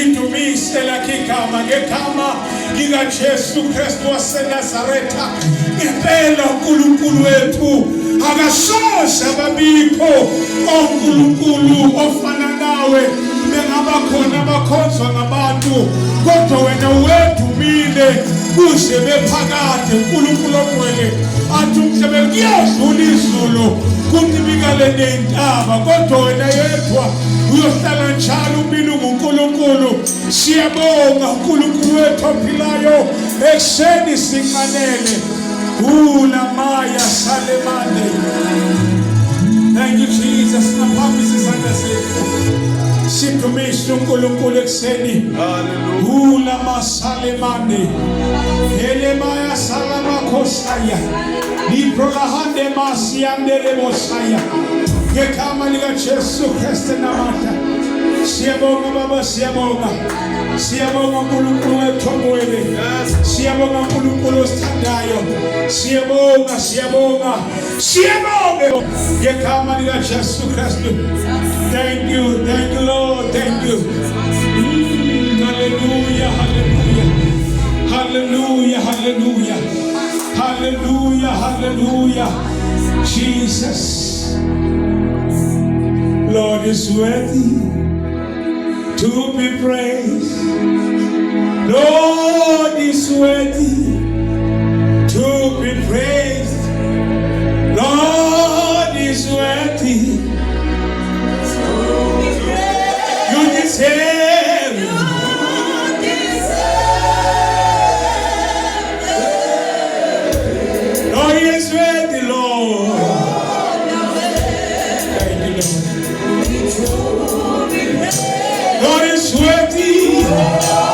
Idumise lakigama ngegama likaJesu Kristu waseNazaretha. Ngempela uNkulunkulu wethu akasoze ababikho oNkulunkulu ofana nawe. Bengaba khona abakhonzwa ngabantu kodwa wena wedumile kuze bephakade. uNkulunkulu ogcwele athi umhlebe kuyadlula izulu kuncibikale nentaba kodwa wena yedwa uyohlala njalo umile nguNkulunkulu. Siyabonga uNkulunkulu wethu ophilayo ekuseni sinqanele ulamaya salemane. Thank you Jesus. Naphambisa izandla zethu sidumise uNkulunkulu ekuseni. Hallelujah. Ulama salemane elemaya salamakhosaya liprolahande masiyandele mosaya ngegama likaJesu Kristu namandla. Siyabonga Baba, siyabonga. Siyabonga uNkulunkulu wethu omwele. Siyabonga uNkulunkulu osithandayo. Siyabonga, siyabonga, siyabonga ngegama likaJesu Kristu. Thank you Lord, thank you. Hallelujah, hallelujah, hallelujah, hallelujah, hallelujah, hallelujah. Jesus, Lord is worthy to be praised. Lord is worthy to be praised. Lord is worthy. You deserve it. Lord is worthy, Lord. Thank you, Lord. Lord is worthy.